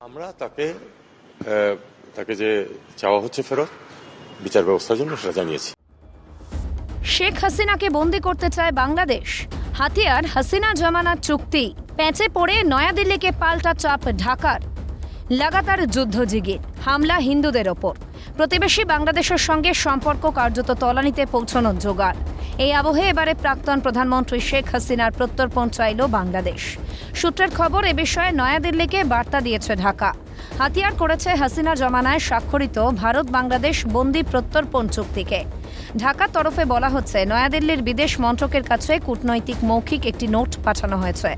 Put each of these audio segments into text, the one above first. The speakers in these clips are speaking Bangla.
আমরা তাকে যে চাওয়া হচ্ছে ফেরত বিচার ব্যবস্থার জন্য সেটা জানিয়েছি। শেখ হাসিনাকে বন্দী করতে চায় বাংলাদেশ। হাতিয়ার হাসিনা জমানার চুক্তি। প্যাঁচে পড়ে নয়াদিল্লিকে পাল্টা চাপ ঢাকার। লাগাতার যুদ্ধজিগির হামলা হিন্দুদের ওপর। প্রতিবেশী বাংলাদেশের সঙ্গে সম্পর্ক কার্যত তলানিতে পৌঁছানোর জোগাড়। এই আবহে এবারে প্রাক্তন প্রধানমন্ত্রী শেখ হাসিনার প্রত্যর্পণ চাইল বাংলাদেশ। সূত্রের খবর, এ বিষয়ে নয়াদিল্লিকে বার্তা দিয়েছে ঢাকা। হাতিয়ার করেছে হাসিনা জমানায় স্বাক্ষরিত ভারত বাংলাদেশ বন্দি প্রত্যর্পণ চুক্তিকে। ঢাকার তরফে বলা হচ্ছে, নয়াদিল্লির বিদেশ মন্ত্রকের কাছে কূটনৈতিক মৌখিক একটি নোট পাঠানো হয়েছে।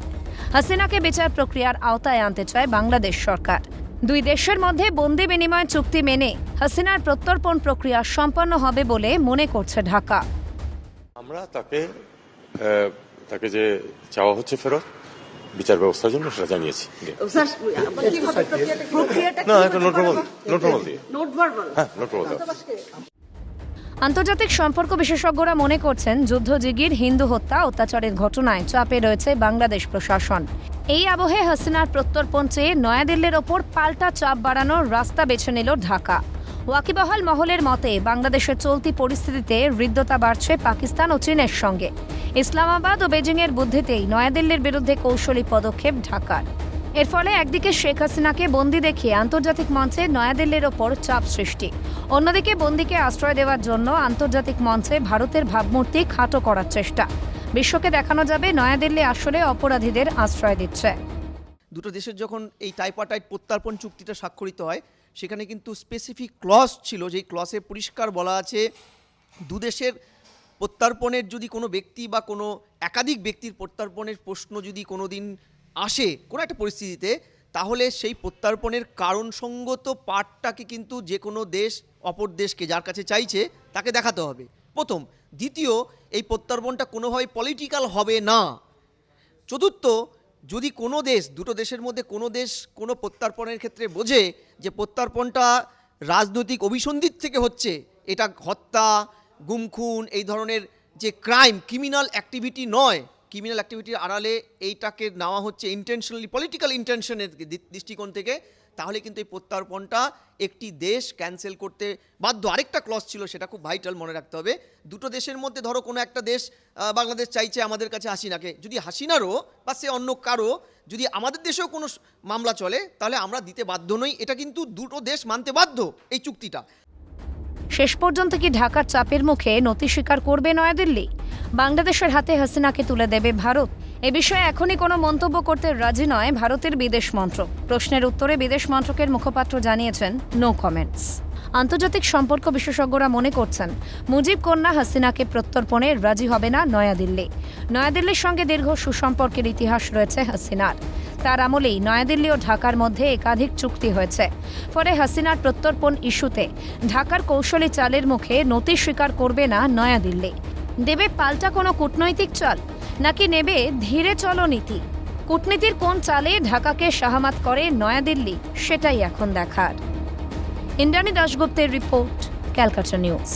হাসিনাকে বিচার প্রক্রিয়ার আওতায় আনতে চায় বাংলাদেশ সরকার। দুই দেশের মধ্যে বন্দি বিনিময় চুক্তি মেনে হাসিনার প্রত্যর্পণ প্রক্রিয়া সম্পন্ন হবে বলে মনে করছে ঢাকা। আমরা তাকে যে চাওয়া হচ্ছে ফেরত বিচার ব্যবস্থার জন্য সেটা জানিয়েছি। আন্তর্জাতিক সম্পর্ক বিশেষজ্ঞরা মনে করছেন, যুদ্ধজিগির হিন্দু হত্যা অত্যাচারের ঘটনায় চাপে রয়েছে বাংলাদেশ প্রশাসন। এই আবহে হাসিনার প্রত্যর্পণ চেয়ে নয়াদিল্লির ওপর পাল্টা চাপ বাড়ানোর রাস্তা বেছে নিল ঢাকা। ওয়াকিবহাল মহলের মতে, বাংলাদেশের চলতি পরিস্থিতিতে হৃদ্যতা বাড়ছে পাকিস্তান ও চীনের সঙ্গে। ইসলামাবাদ ও বেজিংয়ের বুদ্ধিতেই নয়াদিল্লির বিরুদ্ধে কৌশলী পদক্ষেপ ঢাকার। এর ফলে একদিকে শেখ হাসিনাকে বন্দি দেখিয়ে আন্তর্জাতিক মঞ্চে নয়াদিল্লির ওপর চাপ সৃষ্টি, অন্যদিকে বন্দিকে আশ্রয় দেওয়ার জন্য আন্তর্জাতিক মঞ্চে ভারতের ভাবমূর্তি খাটো করার চেষ্টা। বিশ্বকে দেখানো যাবে নয়াদিল্লি আসলে অপরাধীদের আশ্রয় দিচ্ছে। দুটো দেশের যখন এই টাইপাটাইট প্রত্যর্পণ চুক্তিটা স্বাক্ষরিত হয়, সেখানে কিন্তু স্পেসিফিক ক্লজ ছিল, যেই ক্লজে পরিষ্কার বলা আছে, দুদেশের প্রত্যর্পণের যদি কোনো ব্যক্তি বা কোনো একাধিক ব্যক্তির প্রত্যর্পণের প্রশ্ন যদি কোনো দিন আসে কোনো একটা পরিস্থিতিতে, তাহলে সেই প্রত্যর্পণের কারণসঙ্গত পার্টটাকে কিন্তু যে কোনো দেশ অপর দেশকে যার কাছে চাইছে তাকে দেখাতে হবে, প্রথম। দ্বিতীয়, এই প্রত্যর্পণটা কোনোভাবে পলিটিক্যাল হবে না। চতুর্থ, যদি কোনো দেশ, দুটো দেশের মধ্যে কোনো দেশ কোনো প্রত্যর্পণের ক্ষেত্রে বোঝে যে প্রত্যর্পণটা রাজনৈতিক অভিসন্ধির থেকে হচ্ছে, এটা হত্যা, গুম খুন এই ধরনের যে ক্রাইম, ক্রিমিনাল অ্যাক্টিভিটি নয়, ক্রিমিনাল অ্যাক্টিভিটির আড়ালে এইটাকে নেওয়া হচ্ছে ইন্টেনশনালি পলিটিক্যাল ইন্টেনশনের দৃষ্টিকোণ থেকে, তাহলে কিন্তু এই প্রত্যর্পণটা একটি দেশ ক্যান্সেল করতে বাধ্য। আরেকটা ক্লজ ছিল, সেটা খুব ভাইটাল, মনে রাখতে হবে। দুটো দেশের মধ্যে ধরো কোনো একটা দেশ, বাংলাদেশ চাইছে আমাদের কাছে হাসিনাকে, যদি হাসিনারও বা সে অন্য কারো যদি আমাদের দেশেও কোনো মামলা চলে, তাহলে আমরা দিতে বাধ্য নই। এটা কিন্তু দুটো দেশ মানতে বাধ্য এই চুক্তিটা। শেষ পর্যন্ত কি ঢাকার চাপের মুখে নতি স্বীকার করবে নয়াদিল্লি? বাংলাদেশের হাতে হাসিনাকে তুলে দেবে ভারত? এ বিষয়ে এখনই কোনো মন্তব্য করতে রাজি নয় ভারতের বিদেশ মন্ত্রক। প্রশ্নের উত্তরে বিদেশ মন্ত্রকের মুখপাত্র জানিয়েছেন, নো কমেন্টস। আন্তর্জাতিক সম্পর্ক বিশেষজ্ঞরা মনে করছেন, মুজিব কন্যা হাসিনাকে প্রত্যর্পণে রাজি হবে না নয়াদিল্লি। নয়াদিল্লির সঙ্গে দীর্ঘ সুসম্পর্কের ইতিহাস রয়েছে হাসিনার। তার আমলেই নয়াদিল্লি ও ঢাকার মধ্যে একাধিক চুক্তি হয়েছে। ফলে হাসিনার প্রত্যর্পণ ইস্যুতে ঢাকার কৌশলী চালের মুখে নতি স্বীকার করবে না নয়াদিল্লি। দেবে পাল্টা কোনো কূটনৈতিক চাল, নাকি নেবে ধীরে চলো নীতি? কূটনীতির কোন চালে ঢাকাকে সাহামাত করে নয়াদিল্লি, সেটাই এখন দেখার। ইন্দ্রাণী দাশগুপ্তের রিপোর্ট, ক্যালকাটা নিউজ।